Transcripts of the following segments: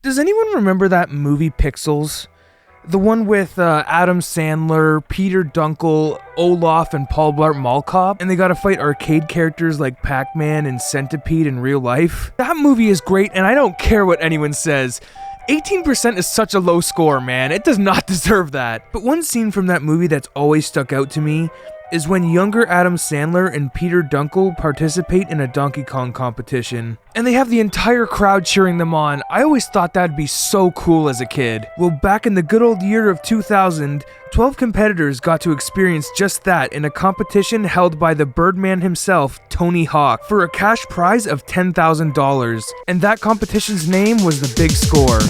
Does anyone remember that movie Pixels? The one with Adam Sandler, Peter Dunkel, Olaf, and Paul Blart Mall Cop, and they gotta fight arcade characters like Pac-Man and Centipede in real life? That movie is great, and I don't care what anyone says. 18% is such a low score, man. It does not deserve that. But one scene from that movie that's always stuck out to me is when younger Adam Sandler and Peter Dunkel participate in a Donkey Kong competition. And they have the entire crowd cheering them on. I always thought that'd be so cool as a kid. Well, back in the good old year of 2000, 12 competitors got to experience just that in a competition held by the Birdman himself, Tony Hawk, for a cash prize of $10,000. And that competition's name was the Big Score.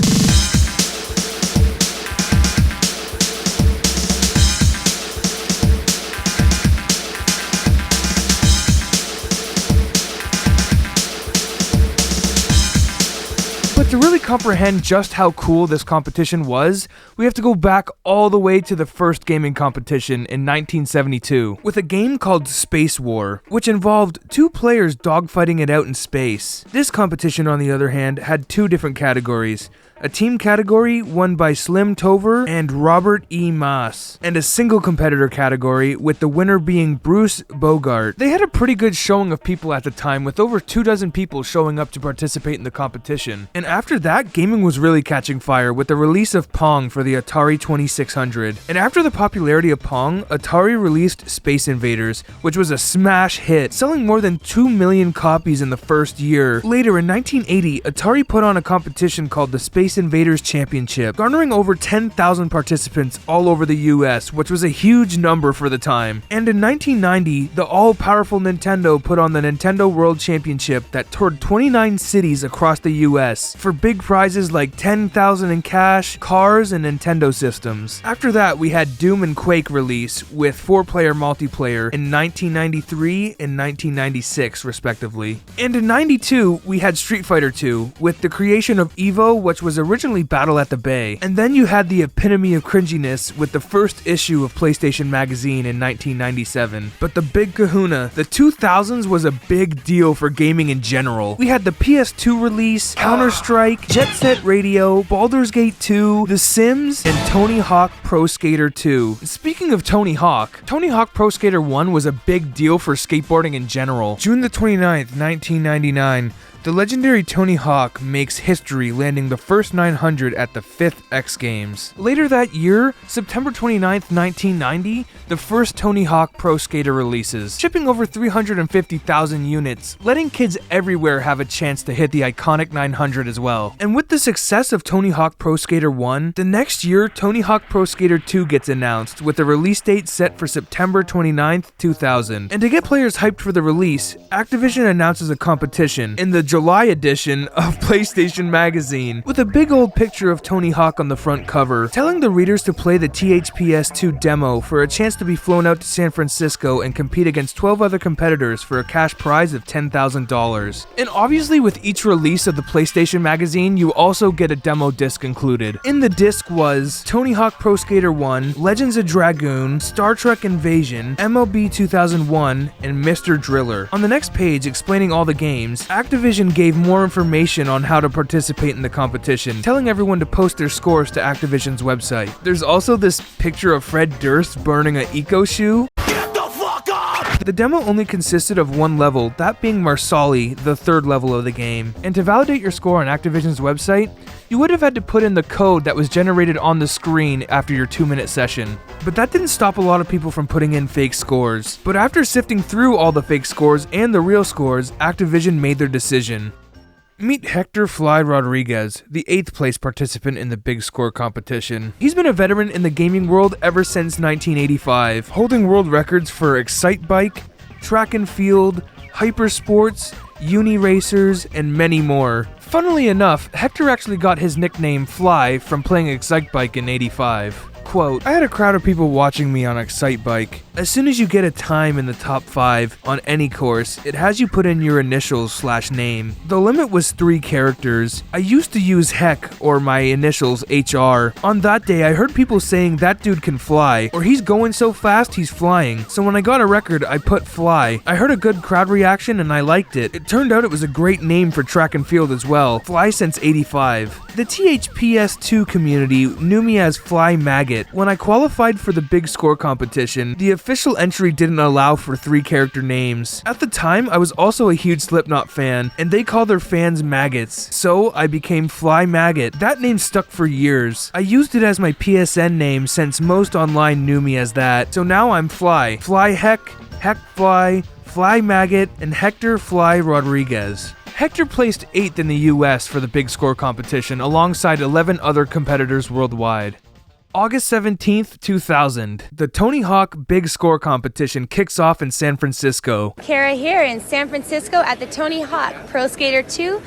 But to really comprehend just how cool this competition was, we have to go back all the way to the first gaming competition in 1972, with a game called Space War, which involved two players dogfighting it out in space. This competition, on the other hand, had two different categories. A team category won by Slim Tover and Robert E. Maas, and a single competitor category with the winner being Bruce Bogart. They had a pretty good showing of people at the time, with over 24 people showing up to participate in the competition. And after that, gaming was really catching fire with the release of Pong for the Atari 2600. And after the popularity of Pong, Atari released Space Invaders, which was a smash hit, selling more than 2 million copies in the first year. Later in 1980, Atari put on a competition called the Space Invaders Championship, garnering over 10,000 participants all over the US, which was a huge number for the time. And in 1990, the all-powerful Nintendo put on the Nintendo World Championship that toured 29 cities across the US for big prizes like 10,000 in cash, cars, and Nintendo systems. After that, we had Doom and Quake release with 4-player multiplayer in 1993 and 1996 respectively. And in 92, we had Street Fighter 2 with the creation of Evo, which was originally Battle at the Bay. And then you had the epitome of cringiness with the first issue of PlayStation Magazine in 1997. But the big kahuna, the 2000s was a big deal for gaming in general. We had the PS2 release, Counter-Strike, Jet Set Radio, Baldur's Gate 2, The Sims, and Tony Hawk Pro Skater 2. Speaking of Tony Hawk Pro Skater 1 was a big deal for skateboarding in general. June the 29th, 1999, the legendary Tony Hawk makes history, landing the first 900 at the 5th X Games. Later that year, September 29th, 1990, the first Tony Hawk Pro Skater releases, shipping over 350,000 units, letting kids everywhere have a chance to hit the iconic 900 as well. And with the success of Tony Hawk Pro Skater 1, the next year, Tony Hawk Pro Skater 2 gets announced, with a release date set for September 29th, 2000. And to get players hyped for the release, Activision announces a competition in the July edition of PlayStation Magazine, with a big old picture of Tony Hawk on the front cover, telling the readers to play the THPS2 demo for a chance to be flown out to San Francisco and compete against 12 other competitors for a cash prize of $10,000. And obviously with each release of the PlayStation Magazine, you also get a demo disc included. In the disc was Tony Hawk Pro Skater 1, Legends of Dragoon, Star Trek Invasion, MLB 2001, and Mr. Driller. On the next page explaining all the games, Activision gave more information on how to participate in the competition, telling everyone to post their scores to Activision's website. There's also this picture of Fred Durst burning an Eco shoe. Get the fuck up! The demo only consisted of one level, that being Marsali, the third level of the game. And to validate your score on Activision's website, you would have had to put in the code that was generated on the screen after your 2-minute session. But that didn't stop a lot of people from putting in fake scores. But after sifting through all the fake scores and the real scores, Activision made their decision. Meet Hector Fly Rodriguez, the 8th place participant in the Big Score competition. He's been a veteran in the gaming world ever since 1985, holding world records for Excite Bike, Track and Field, Hyper Sports, Uni Racers, and many more. Funnily enough, Hector actually got his nickname Fly from playing Excite Bike in '85. Quote, I had a crowd of people watching me on Excite Bike. As soon as you get a time in the top 5 on any course, it has you put in your initials/name. The limit was 3 characters. I used to use Heck, or my initials HR. On that day, I heard people saying that dude can fly, or he's going so fast he's flying. So when I got a record, I put Fly. I heard a good crowd reaction and I liked it. It turned out it was a great name for track and field as well. Fly since '85. The THPS2 community knew me as Fly Maggot. When I qualified for the big score competition, the official entry didn't allow for 3 character names. At the time, I was also a huge Slipknot fan, and they call their fans maggots, so I became Fly Maggot. That name stuck for years. I used it as my PSN name since most online knew me as that, so now I'm Fly. Fly Heck, Heck Fly, Fly Maggot, and Hector Fly Rodriguez. Hector placed 8th in the US for the big score competition alongside 11 other competitors worldwide. August 17th, 2000, the Tony Hawk Big Score competition kicks off in San Francisco. Kara here in San Francisco at the Tony Hawk Pro Skater 2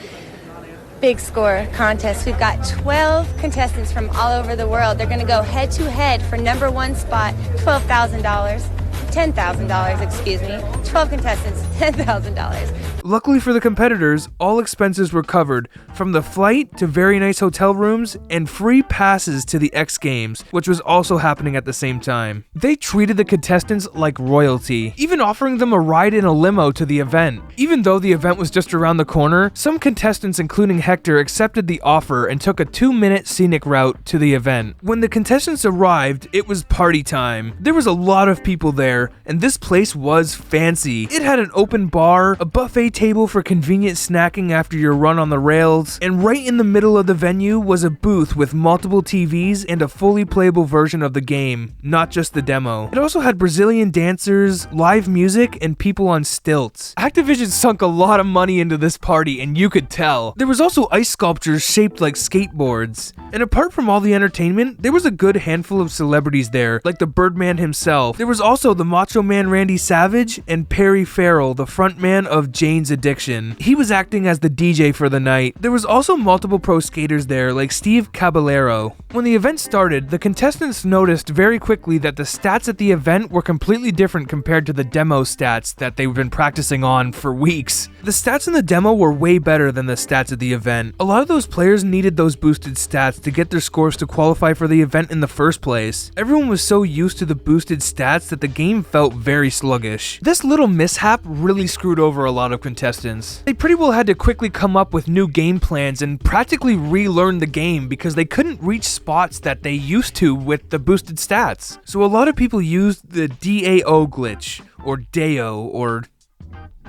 Big Score contest. We've got 12 contestants from all over the world. They're going to go head to head for number 1 spot, $12,000. $10,000, excuse me. 12 contestants, $10,000. Luckily for the competitors, all expenses were covered, from the flight to very nice hotel rooms and free passes to the X Games, which was also happening at the same time. They treated the contestants like royalty, even offering them a ride in a limo to the event. Even though the event was just around the corner, some contestants, including Hector, accepted the offer and took a 2-minute scenic route to the event. When the contestants arrived, it was party time. There was a lot of people there, and this place was fancy. It had an open bar, a buffet table for convenient snacking after your run on the rails, and right in the middle of the venue was a booth with multiple TVs and a fully playable version of the game, not just the demo. It also had Brazilian dancers, live music, and people on stilts. Activision sunk a lot of money into this party, and you could tell. There was also ice sculptures shaped like skateboards. And apart from all the entertainment, there was a good handful of celebrities there, like the Birdman himself. There was also the Macho Man Randy Savage and Perry Farrell, the frontman of Jane's Addiction. He was acting as the DJ for the night. There was also multiple pro skaters there, like Steve Caballero. When the event started, the contestants noticed very quickly that the stats at the event were completely different compared to the demo stats that they've been practicing on for weeks. The stats in the demo were way better than the stats at the event. A lot of those players needed those boosted stats to get their scores to qualify for the event in the first place. Everyone was so used to the boosted stats that the game felt very sluggish. This little mishap really screwed over a lot of contestants. They pretty well had to quickly come up with new game plans and practically relearn the game because they couldn't reach spots that they used to with the boosted stats. So a lot of people used the DAO glitch, or DAO, or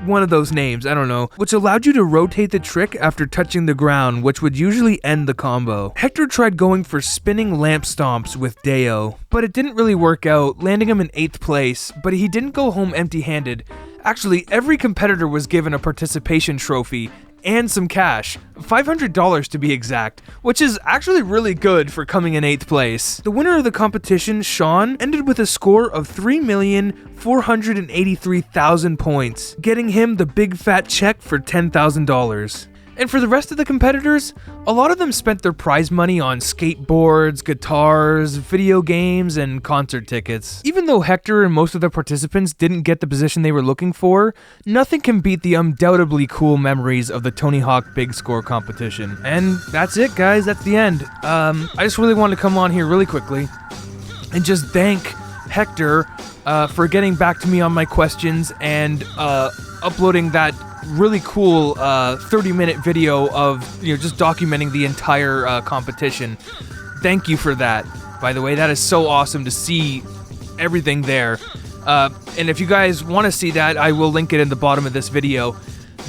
one of those names, I don't know, which allowed you to rotate the trick after touching the ground, which would usually end the combo. Hector tried going for spinning lamp stomps with Deo, but it didn't really work out, landing him in 8th place, but he didn't go home empty-handed. Actually, every competitor was given a participation trophy, and some cash, $500 to be exact, which is actually really good for coming in 8th place. The winner of the competition, Sean, ended with a score of 3,483,000 points, getting him the big fat check for $10,000. And for the rest of the competitors, a lot of them spent their prize money on skateboards, guitars, video games, and concert tickets. Even though Hector and most of the participants didn't get the position they were looking for, nothing can beat the undoubtedly cool memories of the Tony Hawk Big Score competition. And that's it, guys, that's the end. I just really wanted to come on here really quickly and just thank Hector for getting back to me on my questions and uploading that really cool 30-minute video of just documenting the entire competition. Thank you for that. By the way, that is so awesome to see everything there. And if you guys want to see that, I will link it in the bottom of this video.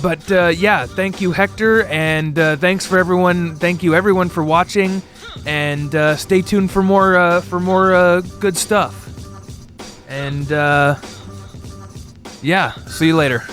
But yeah, thank you, Hector, and thanks for everyone. Thank you everyone for watching, and stay tuned for more good stuff. And yeah, see you later.